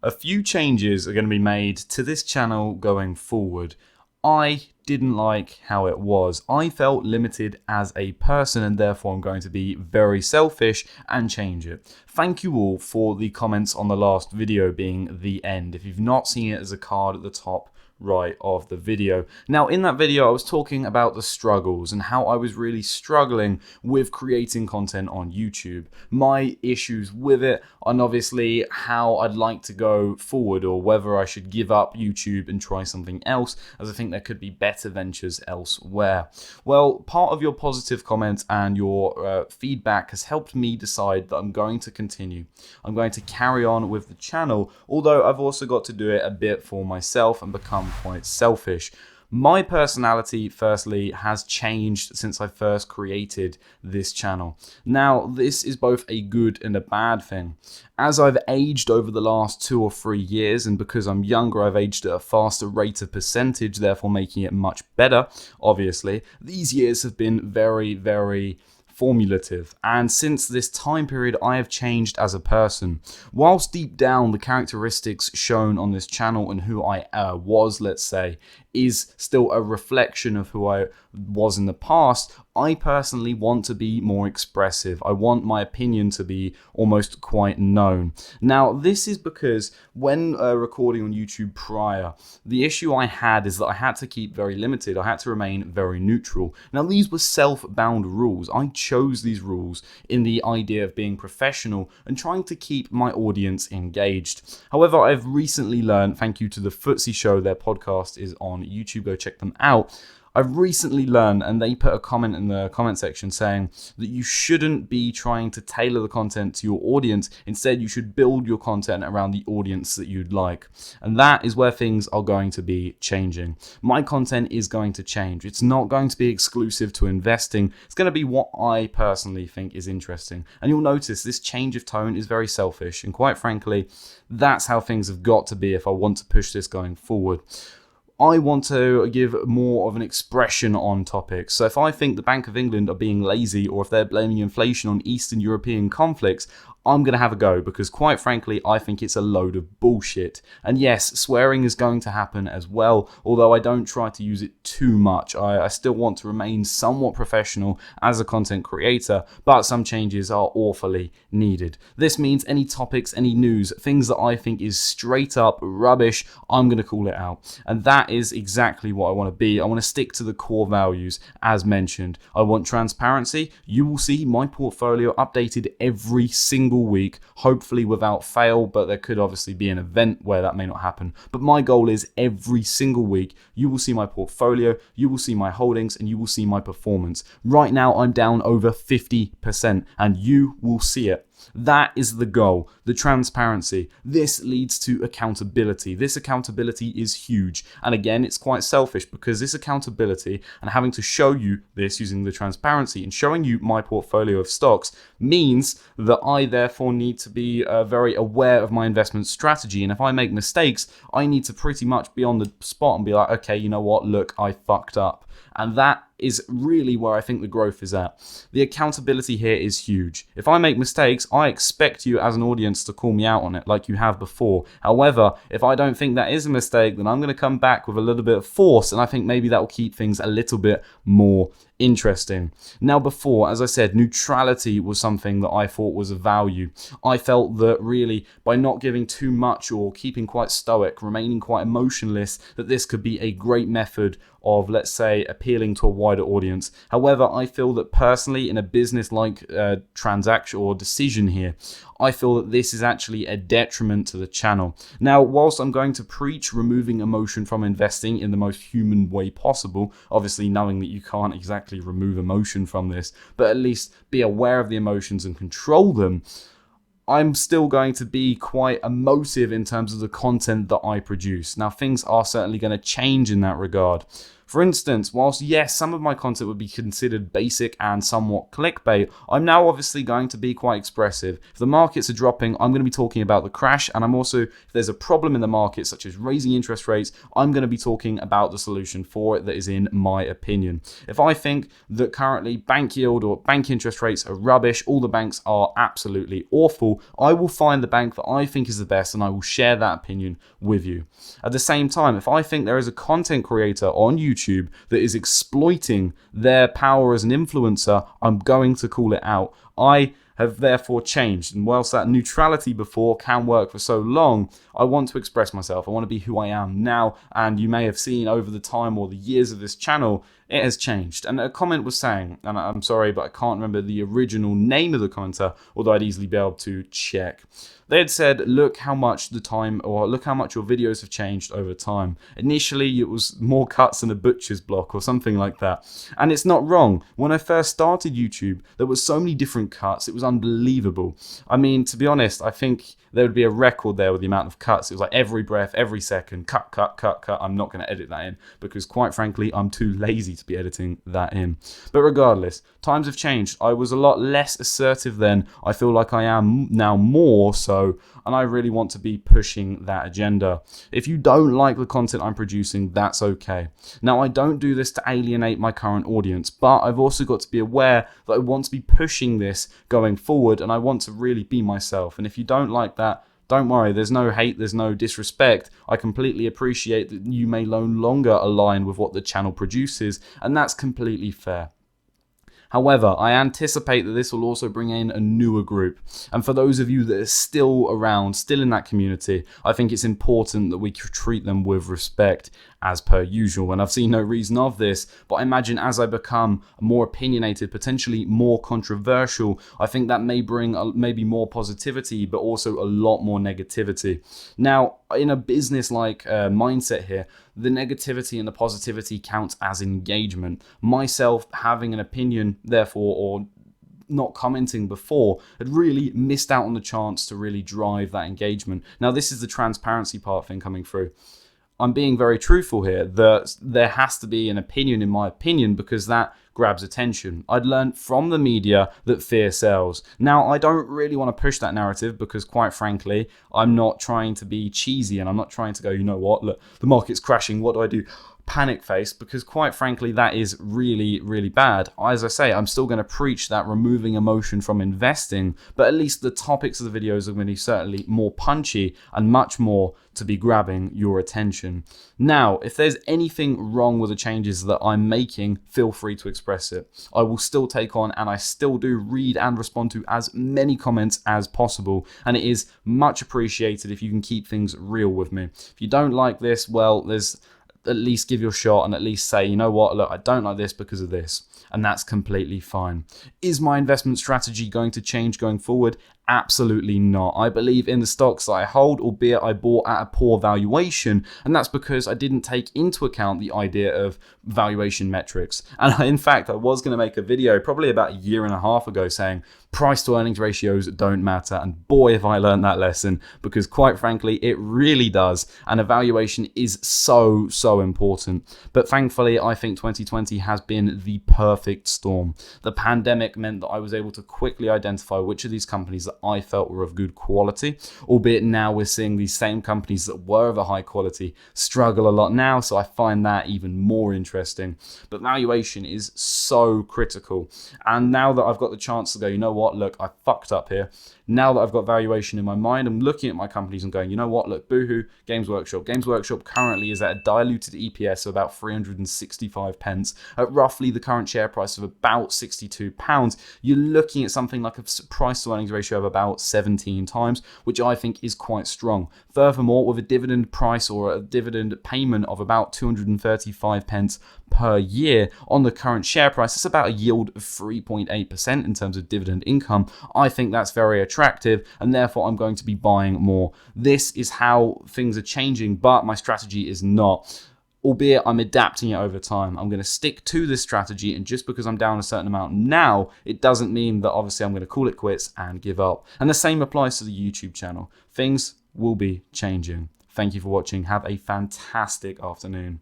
A few changes are going to be made to this channel going forward. I didn't like how it was. I felt limited as a person, and therefore I'm going to be very selfish and change it. Thank you all for the comments on the last video being the end. If you've not seen it, there's a card at the top right of the video. Now, in that video, I was talking about the struggles and how I was really struggling with creating content on YouTube, my issues with it, and obviously how I'd like to go forward, or whether I should give up YouTube and try something else, as I think there could be better ventures elsewhere. Well, part of your positive comments and your feedback has helped me decide that I'm going to continue. I'm going to carry on with the channel, although I've also got to do it a bit for myself and become quite selfish. My personality, firstly, has changed since I first created this channel. Now, this is both a good and a bad thing. As I've aged over the last 2 or 3 years, and because I'm younger, I've aged at a faster rate of percentage, therefore making it much better, obviously. These years have been very, very formulative, and since this time period I have changed as a person. Whilst deep down the characteristics shown on this channel and who I was, let's say, is still a reflection of who I was in the past, I personally want to be more expressive. I want my opinion to be almost quite known. Now, this is because when recording on YouTube prior, the issue I had is that I had to keep very limited. I had to remain very neutral. Now, these were self-bound rules. I chose these rules in the idea of being professional and trying to keep my audience engaged. However, I've recently learned, thank you to the Footsie Show, their podcast is on YouTube, go check them out. I've recently learned, and they put a comment in the comment section saying that you shouldn't be trying to tailor the content to your audience. Instead, you should build your content around the audience that you'd like. And that is where things are going to be changing. My content is going to change. It's not going to be exclusive to investing. It's going to be what I personally think is interesting. And you'll notice this change of tone is very selfish. And quite frankly, that's how things have got to be if I want to push this going forward. I want to give more of an expression on topics. So if I think the Bank of England are being lazy, or if they're blaming inflation on Eastern European conflicts, I'm going to have a go, because quite frankly, I think it's a load of bullshit. And yes, swearing is going to happen as well, although I don't try to use it too much. I still want to remain somewhat professional as a content creator, but some changes are awfully needed. This means any topics, any news, things that I think is straight up rubbish, I'm going to call it out. And that is exactly what I want to be. I want to stick to the core values as mentioned. I want transparency. You will see my portfolio updated every single week, hopefully without fail, but there could obviously be an event where that may not happen. But my goal is every single week you will see my portfolio, you will see my holdings, and you will see my performance. Right now I'm down over 50%, and you will see it. That is the goal, the transparency. This leads to accountability. This accountability is huge. And again, it's quite selfish, because this accountability and having to show you this using the transparency and showing you my portfolio of stocks means that I therefore need to be very aware of my investment strategy. And if I make mistakes, I need to pretty much be on the spot and be like, okay, you know what? Look, I fucked up. And that is really where I think the growth is at. The accountability here is huge. If I make mistakes, I expect you as an audience to call me out on it like you have before. However, if I don't think that is a mistake, then I'm going to come back with a little bit of force, and I think maybe that will keep things a little bit more interesting. Now, before, as I said, neutrality was something that I thought was a value. I felt that really by not giving too much or keeping quite stoic, remaining quite emotionless, that this could be a great method of, let's say, appealing to a wider audience. However, I feel that personally in a business-like transaction or decision here, I feel that this is actually a detriment to the channel. Now, whilst I'm going to preach removing emotion from investing in the most human way possible, obviously knowing that you can't exactly remove emotion from this, but at least be aware of the emotions and control them, I'm still going to be quite emotive in terms of the content that I produce. Now, things are certainly going to change in that regard. For instance, whilst yes, some of my content would be considered basic and somewhat clickbait, I'm now obviously going to be quite expressive. If the markets are dropping, I'm going to be talking about the crash, and I'm also, if there's a problem in the market such as raising interest rates, I'm going to be talking about the solution for it that is in my opinion. If I think that currently bank yield or bank interest rates are rubbish, all the banks are absolutely awful, I will find the bank that I think is the best and I will share that opinion with you. At the same time, if I think there is a content creator on YouTube that is exploiting their power as an influencer, I'm going to call it out. I have therefore changed, and whilst that neutrality before can work for so long, I want to express myself. I want to be who I am now, and you may have seen over the time or the years of this channel, it has changed. And a comment was saying, and I'm sorry, but I can't remember the original name of the commenter, although I'd easily be able to check. They had said, look how much your videos have changed over time. Initially, it was more cuts than a butcher's block or something like that. And it's not wrong. When I first started YouTube, there were so many different cuts. It was unbelievable. I mean, to be honest, I think there would be a record there with the amount of cuts. It was like every breath, every second, cut, cut, cut, cut. I'm not going to edit that in because quite frankly, I'm too lazy to be editing that in. But regardless, times have changed. I was a lot less assertive then. I feel like I am now more so, and I really want to be pushing that agenda. If you don't like the content I'm producing, that's okay. Now, I don't do this to alienate my current audience, but I've also got to be aware that I want to be pushing this going forward, and I want to really be myself. And if you don't like that, don't worry, there's no hate, there's no disrespect. I completely appreciate that you may no longer align with what the channel produces, and that's completely fair. However, I anticipate that this will also bring in a newer group. And for those of you that are still around, still in that community, I think it's important that we treat them with respect as per usual. And I've seen no reason of this, but I imagine as I become more opinionated, potentially more controversial, I think that may bring maybe more positivity, but also a lot more negativity. Now, in a business-like mindset here, the negativity and the positivity counts as engagement. Myself having an opinion, therefore, or not commenting before, had really missed out on the chance to really drive that engagement. Now, this is the transparency part thing coming through. I'm being very truthful here that there has to be an opinion in my opinion because that grabs attention. I'd learned from the media that fear sells. Now, I don't really want to push that narrative because quite frankly, I'm not trying to be cheesy and I'm not trying to go, you know what, look, the market's crashing, what do I do? Panic face, because quite frankly that is really, really bad. As I say, I'm still going to preach that removing emotion from investing, but at least the topics of the videos are going to be certainly more punchy and much more to be grabbing your attention. Now, if there's anything wrong with the changes that I'm making, feel free to express it. I will still take on, and I still do read and respond to as many comments as possible, and it is much appreciated if you can keep things real with me. If you don't like this, well, there's at least give your shot and at least say, you know what, look, I don't like this because of this. And that's completely fine. Is my investment strategy going to change going forward? Absolutely not. I believe in the stocks that I hold, albeit I bought at a poor valuation, and that's because I didn't take into account the idea of valuation metrics. And in fact, I was going to make a video probably about a year and a half ago saying price to earnings ratios don't matter, and boy have I learned that lesson, because quite frankly it really does, and evaluation is so important. But thankfully I think 2020 has been the perfect storm. The pandemic meant that I was able to quickly identify which of these companies that I felt were of good quality, albeit now we're seeing these same companies that were of a high quality struggle a lot now, so I find that even more interesting. But valuation is so critical, and now that I've got the chance to go, you know what, look, I fucked up here. Now that I've got valuation in my mind, I'm looking at my companies and going, you know what, look, Boohoo, Games Workshop. Games Workshop currently is at a diluted EPS of about 365 pence at roughly the current share price of about 62 pounds. You're looking at something like a price to earnings ratio of about 17 times, which I think is quite strong. Furthermore, with a dividend price or a dividend payment of about 235 pence per year on the current share price, it's about a yield of 3.8% in terms of dividend income. I think that's very attractive, and therefore I'm going to be buying more. This is how things are changing, but my strategy is not. Albeit I'm adapting it over time. I'm going to stick to this strategy, and just because I'm down a certain amount now, it doesn't mean that obviously I'm going to call it quits and give up. And the same applies to the YouTube channel. Things will be changing. Thank you for watching. Have a fantastic afternoon.